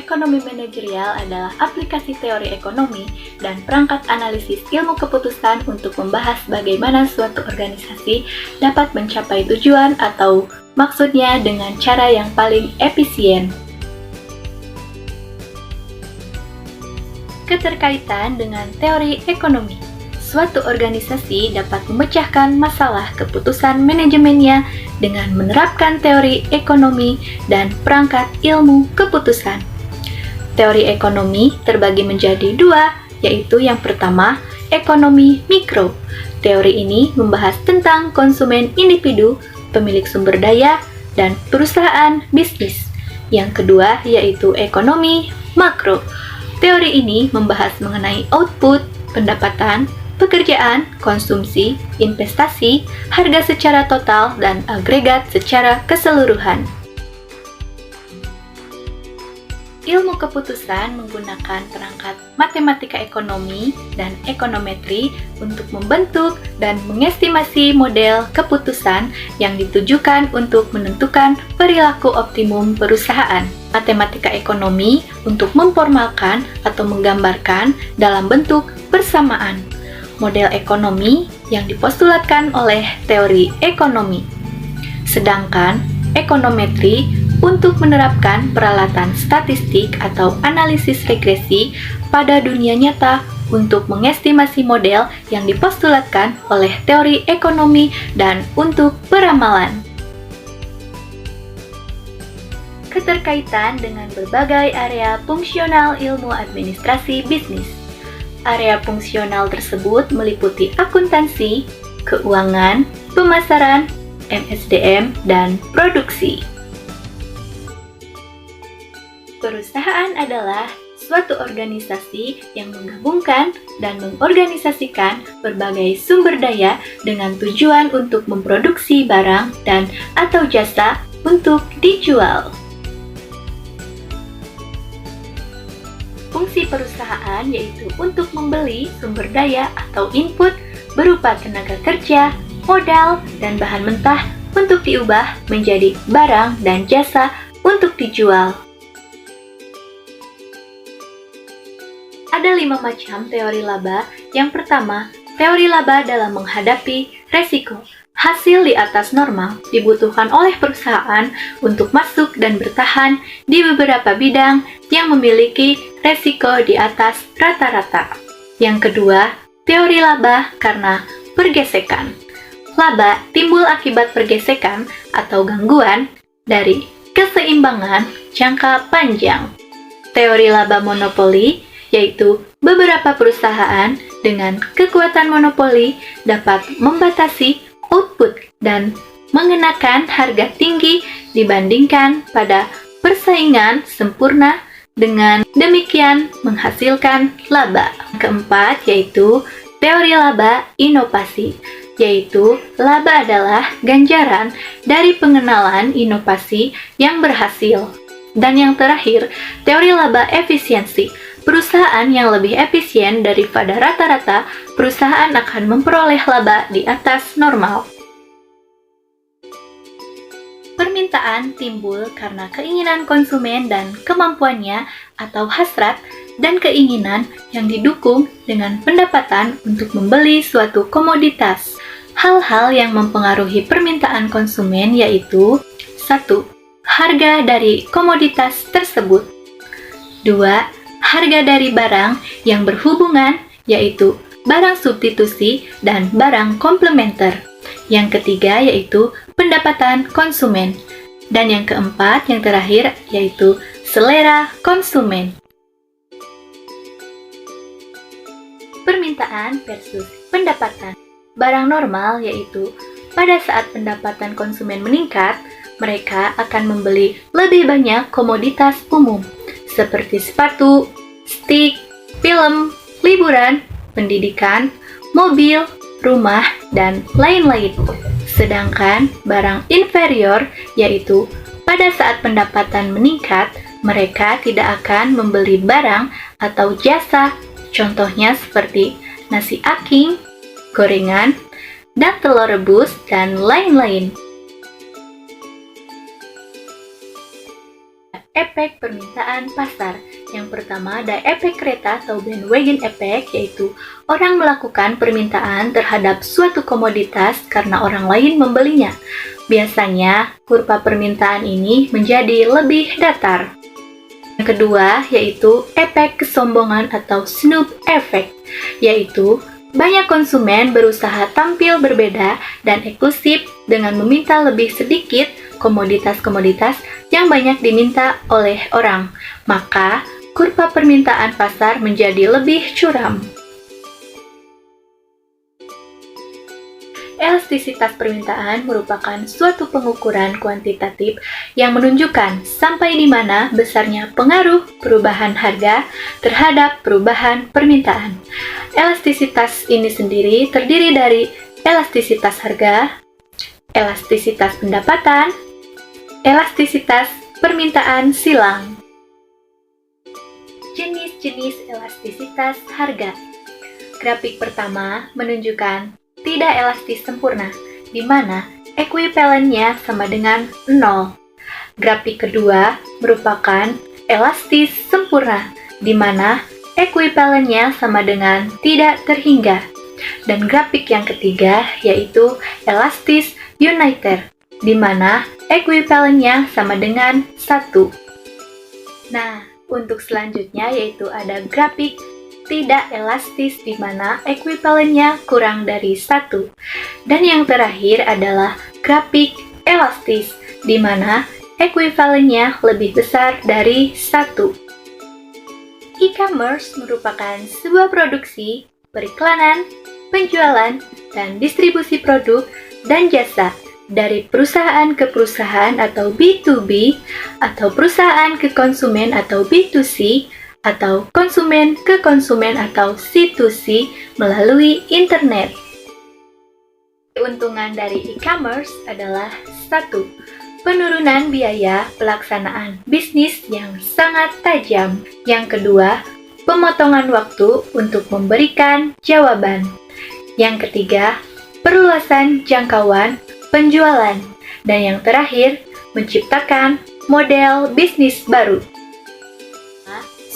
Ekonomi manajerial adalah aplikasi teori ekonomi dan perangkat analisis ilmu keputusan untuk membahas bagaimana suatu organisasi dapat mencapai tujuan atau maksudnya dengan cara yang paling efisien. Keterkaitan dengan teori ekonomi. Suatu organisasi dapat memecahkan masalah keputusan manajemennya dengan menerapkan teori ekonomi dan perangkat ilmu keputusan. Teori ekonomi terbagi menjadi dua, yaitu yang pertama, ekonomi mikro. Teori ini membahas tentang konsumen individu, pemilik sumber daya, dan perusahaan bisnis. Yang kedua, yaitu ekonomi makro. Teori ini membahas mengenai output, pendapatan, pekerjaan, konsumsi, investasi, harga secara total, dan agregat secara keseluruhan. Ilmu keputusan menggunakan perangkat matematika ekonomi dan ekonometri untuk membentuk dan mengestimasi model keputusan yang ditujukan untuk menentukan perilaku optimum perusahaan. Matematika ekonomi untuk memformalkan atau menggambarkan dalam bentuk persamaan model ekonomi yang dipostulatkan oleh teori ekonomi. Sedangkan ekonometri untuk menerapkan peralatan statistik atau analisis regresi pada dunia nyata untuk mengestimasi model yang dipostulatkan oleh teori ekonomi dan untuk peramalan. Keterkaitan dengan berbagai area fungsional ilmu administrasi bisnis. Area fungsional tersebut meliputi akuntansi, keuangan, pemasaran, MSDM, dan produksi. Perusahaan adalah suatu organisasi yang menggabungkan dan mengorganisasikan berbagai sumber daya dengan tujuan untuk memproduksi barang dan atau jasa untuk dijual. Fungsi perusahaan yaitu untuk membeli sumber daya atau input berupa tenaga kerja, modal, dan bahan mentah untuk diubah menjadi barang dan jasa untuk dijual. Ada 5 macam teori laba. Yang pertama, teori laba dalam menghadapi resiko. Hasil di atas normal dibutuhkan oleh perusahaan untuk masuk dan bertahan di beberapa bidang yang memiliki resiko di atas rata-rata. Yang kedua, teori laba karena pergesekan. Laba timbul akibat pergesekan atau gangguan dari keseimbangan jangka panjang. Teori laba monopoli yaitu beberapa perusahaan dengan kekuatan monopoli dapat membatasi output dan mengenakan harga tinggi dibandingkan pada persaingan sempurna, dengan demikian menghasilkan laba. Keempat yaitu teori laba inovasi, yaitu laba adalah ganjaran dari pengenalan inovasi yang berhasil. Dan yang terakhir, teori laba efisiensi. Perusahaan yang lebih efisien daripada rata-rata, perusahaan akan memperoleh laba di atas normal. Permintaan timbul karena keinginan konsumen dan kemampuannya atau hasrat dan keinginan yang didukung dengan pendapatan untuk membeli suatu komoditas. Hal-hal yang mempengaruhi permintaan konsumen yaitu 1. Harga dari komoditas tersebut. 2. Harga dari barang yang berhubungan, yaitu barang substitusi dan barang komplementer. Yang ketiga yaitu pendapatan konsumen. Dan yang keempat, yang terakhir, yaitu selera konsumen. Permintaan versus pendapatan. Barang normal yaitu pada saat pendapatan konsumen meningkat, mereka akan membeli lebih banyak komoditas umum seperti sepatu, stik, film, liburan, pendidikan, mobil, rumah, dan lain-lain. Sedangkan barang inferior, yaitu pada saat pendapatan meningkat, mereka tidak akan membeli barang atau jasa, contohnya seperti nasi aking, gorengan, dan telur rebus, dan lain-lain. efek permintaan pasar. Yang pertama ada efek kereta atau bandwagon effect, yaitu orang melakukan permintaan terhadap suatu komoditas karena orang lain membelinya. Biasanya, kurva permintaan ini menjadi lebih datar. Yang kedua yaitu efek kesombongan atau snoop effect, yaitu banyak konsumen berusaha tampil berbeda dan eksklusif dengan meminta lebih sedikit komoditas-komoditas yang banyak diminta oleh orang. Maka, kurva permintaan pasar menjadi lebih curam. Elastisitas permintaan merupakan suatu pengukuran kuantitatif yang menunjukkan sampai di mana besarnya pengaruh perubahan harga terhadap perubahan permintaan. Elastisitas ini sendiri terdiri dari elastisitas harga, elastisitas pendapatan, elastisitas permintaan silang. Jenis-jenis elastisitas harga. Grafik pertama menunjukkan tidak elastis sempurna, di mana ekuivalennya sama dengan 0. Grafik kedua merupakan elastis sempurna, di mana ekuivalennya sama dengan tidak terhingga. Dan grafik yang ketiga yaitu elastis uniter, di mana ekuivalennya sama dengan 1. Nah, untuk selanjutnya yaitu ada grafik tidak elastis di mana ekuivalennya kurang dari 1. Dan yang terakhir adalah grafik elastis di mana ekuivalennya lebih besar dari 1. E-commerce merupakan sebuah produksi, periklanan, penjualan, dan distribusi produk dan jasa dari perusahaan ke perusahaan atau B2B, atau perusahaan ke konsumen atau B2C, atau konsumen ke konsumen atau C2C melalui internet. Keuntungan dari e-commerce adalah 1. Penurunan biaya pelaksanaan bisnis yang sangat tajam. Yang kedua, pemotongan waktu untuk memberikan jawaban. Yang ketiga, perluasan jangkauan penjualan. Dan yang terakhir, menciptakan model bisnis baru.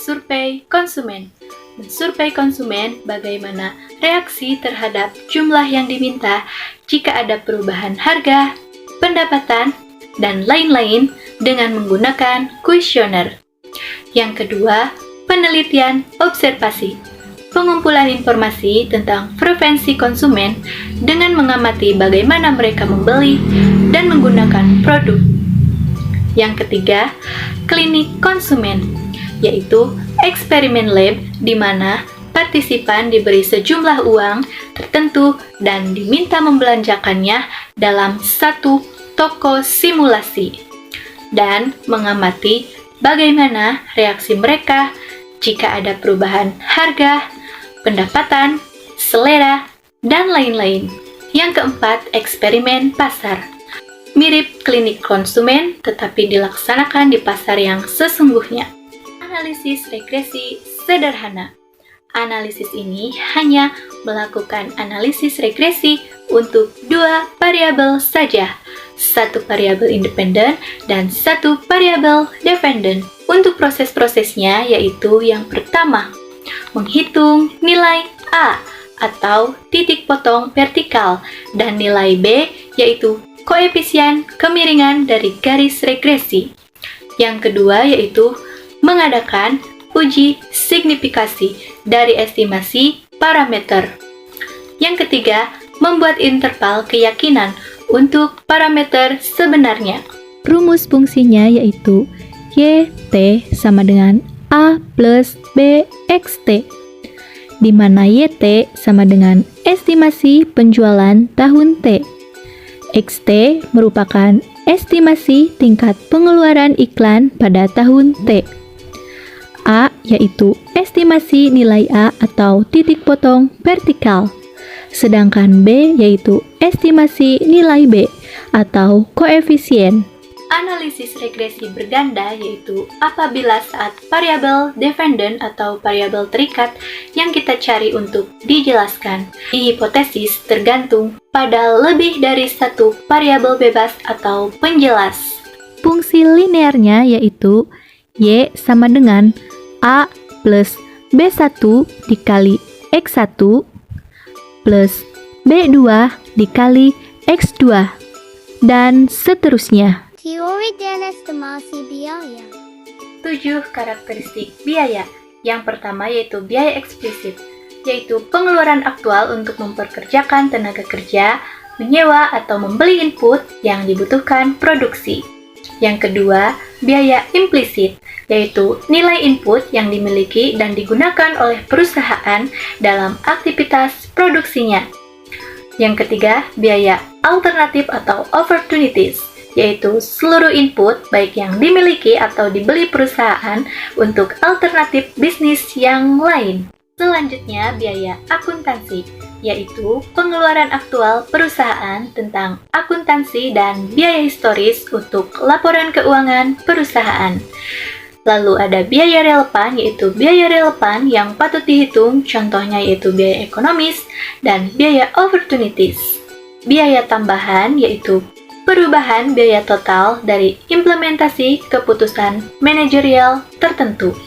Survei konsumen. Mensurvei konsumen bagaimana reaksi terhadap jumlah yang diminta jika ada perubahan harga, pendapatan, dan lain-lain dengan menggunakan kuesioner. Yang kedua, penelitian observasi. Pengumpulan informasi tentang preferensi konsumen dengan mengamati bagaimana mereka membeli dan menggunakan produk. Yang ketiga, klinik konsumen, yaitu eksperimen lab di mana partisipan diberi sejumlah uang tertentu dan diminta membelanjakannya dalam satu toko simulasi dan mengamati bagaimana reaksi mereka jika ada perubahan harga, pendapatan, selera, dan lain-lain. Yang keempat, eksperimen pasar. Mirip klinik konsumen tetapi dilaksanakan di pasar yang sesungguhnya. Analisis regresi sederhana. Analisis ini hanya melakukan analisis regresi untuk 2 variabel saja, 1 variabel independen dan 1 variabel dependen. Untuk proses-prosesnya yaitu yang pertama, menghitung nilai A atau titik potong vertikal dan nilai B yaitu koefisien kemiringan dari garis regresi. Yang kedua yaitu mengadakan uji signifikasi dari estimasi parameter. Yang ketiga, membuat interval keyakinan untuk parameter sebenarnya. Rumus fungsinya yaitu YT sama dengan A plus BXT, di mana YT sama dengan estimasi penjualan tahun T. XT merupakan estimasi tingkat pengeluaran iklan pada tahun T. A yaitu estimasi nilai A atau titik potong vertikal, sedangkan B yaitu estimasi nilai B atau koefisien. Analisis regresi berganda yaitu apabila saat variabel dependen atau variabel terikat yang kita cari untuk dijelaskan di hipotesis tergantung pada lebih dari satu variabel bebas atau penjelas. Fungsi linearnya yaitu Y sama dengan A plus B1 dikali X1 plus B2 dikali X2 dan seterusnya. Teori dan estimasi biaya. 7 karakteristik biaya. Yang pertama yaitu biaya eksplisit, yaitu pengeluaran aktual untuk memperkerjakan tenaga kerja, menyewa atau membeli input yang dibutuhkan produksi. Yang kedua, biaya implisit, yaitu nilai input yang dimiliki dan digunakan oleh perusahaan dalam aktivitas produksinya. Yang ketiga, biaya alternatif atau opportunities, yaitu seluruh input baik yang dimiliki atau dibeli perusahaan untuk alternatif bisnis yang lain. Selanjutnya, biaya akuntansi, yaitu pengeluaran aktual perusahaan tentang akuntansi dan biaya historis untuk laporan keuangan perusahaan. Lalu ada biaya relevan, yaitu biaya relevan yang patut dihitung, contohnya yaitu biaya ekonomis dan biaya opportunities. Biaya tambahan, yaitu perubahan biaya total dari implementasi keputusan manajerial tertentu.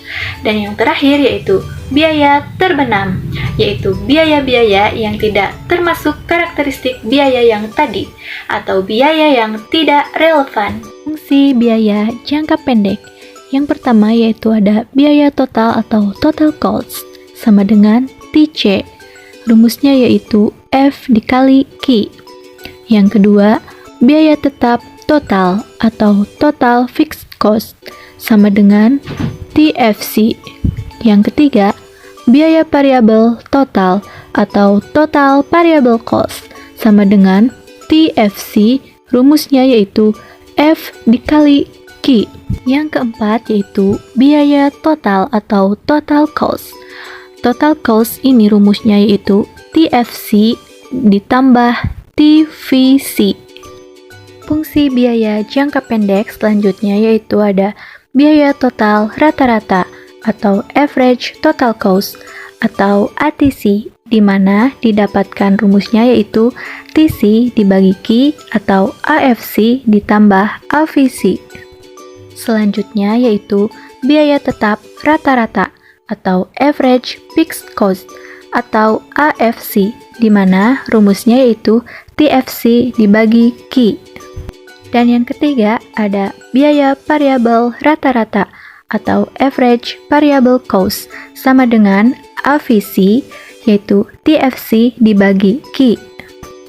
Dan yang terakhir yaitu biaya terbenam, yaitu biaya-biaya yang tidak termasuk karakteristik biaya yang tadi, atau biaya yang tidak relevan. Fungsi biaya jangka pendek. Yang pertama yaitu ada biaya total atau total cost, sama dengan TC. Rumusnya yaitu F dikali Q. Yang kedua, biaya tetap total atau total fixed cost, sama dengan TFC. Yang ketiga, biaya variabel total atau total variable cost, sama dengan TFC. Rumusnya yaitu F dikali Q. Yang keempat yaitu biaya total atau total cost. Total cost ini rumusnya yaitu TFC ditambah TVC. Fungsi biaya jangka pendek selanjutnya yaitu ada biaya total rata-rata atau average total cost atau ATC, di mana didapatkan rumusnya yaitu TC dibagi Q atau AFC ditambah AVC. Selanjutnya yaitu biaya tetap rata-rata atau average fixed cost atau AFC, di mana rumusnya yaitu TFC dibagi Q. Dan yang ketiga ada biaya variabel rata-rata atau average variable cost, sama dengan AVC yaitu TFC dibagi Q.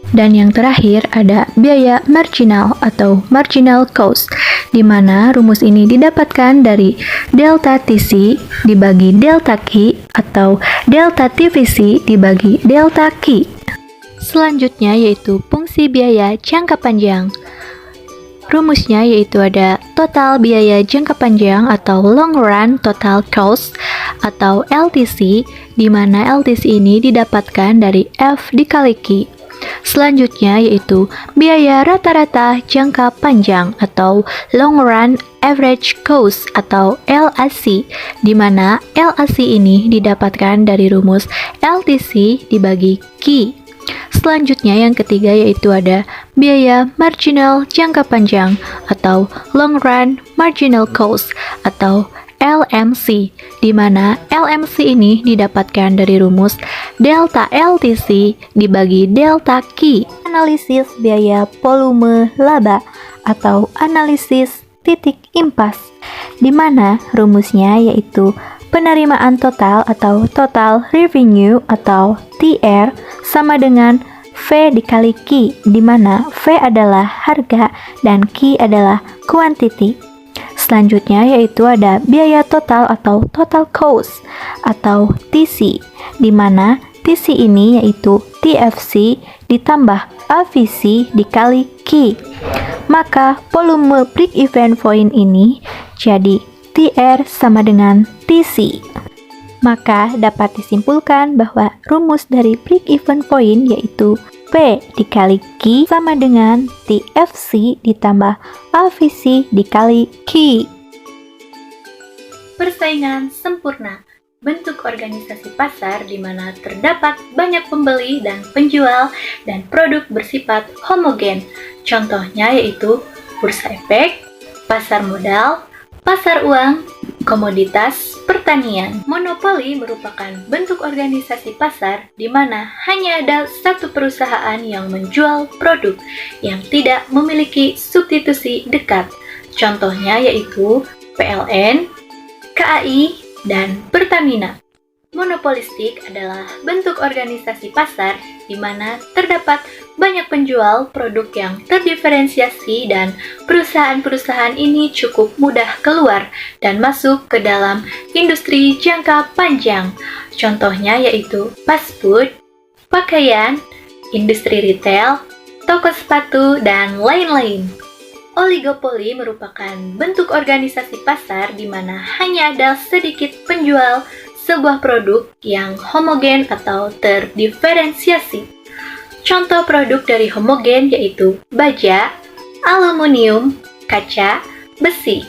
Dan yang terakhir ada biaya marginal atau marginal cost, di mana rumus ini didapatkan dari delta TC dibagi delta Q atau delta TVC dibagi delta Q. Selanjutnya yaitu fungsi biaya jangka panjang. Rumusnya yaitu ada total biaya jangka panjang atau long run total cost atau LTC, di mana LTC ini didapatkan dari F dikali Q. Selanjutnya yaitu biaya rata-rata jangka panjang atau long run average cost atau LAC, di mana LAC ini didapatkan dari rumus LTC dibagi Q. Selanjutnya yang ketiga yaitu ada biaya marginal jangka panjang atau long run marginal cost atau LMC, di mana LMC ini didapatkan dari rumus delta LTC dibagi delta Q. Analisis biaya volume laba atau analisis titik impas, di mana rumusnya yaitu penerimaan total atau total revenue atau TR sama dengan V dikali Q, di mana V adalah harga dan Q adalah quantity. Selanjutnya yaitu ada biaya total atau total cost atau TC, di mana TC ini yaitu TFC ditambah AVC dikali Q. Maka volume break even point ini jadi TR sama dengan TC. Maka dapat disimpulkan bahwa rumus dari break even point yaitu P dikali Q sama dengan TFC ditambah AVC dikali Q. Persaingan sempurna, bentuk organisasi pasar di mana terdapat banyak pembeli dan penjual dan produk bersifat homogen. Contohnya yaitu bursa efek, pasar modal, Pasar uang, komoditas, pertanian. Monopoli merupakan bentuk organisasi pasar di mana hanya ada satu perusahaan yang menjual produk yang tidak memiliki substitusi dekat. Contohnya yaitu PLN, KAI, dan Pertamina. Monopolistik adalah bentuk organisasi pasar di mana terdapat banyak penjual produk yang terdiferensiasi dan perusahaan-perusahaan ini cukup mudah keluar dan masuk ke dalam industri jangka panjang. Contohnya yaitu fast food, pakaian, industri retail, toko sepatu, dan lain-lain. Oligopoli merupakan bentuk organisasi pasar di mana hanya ada sedikit penjual sebuah produk yang homogen atau terdiferensiasi. Contoh produk dari homogen yaitu baja, aluminium, kaca, besi.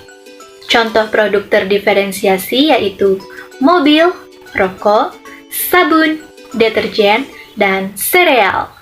Contoh produk terdiferensiasi yaitu mobil, rokok, sabun, deterjen, dan sereal.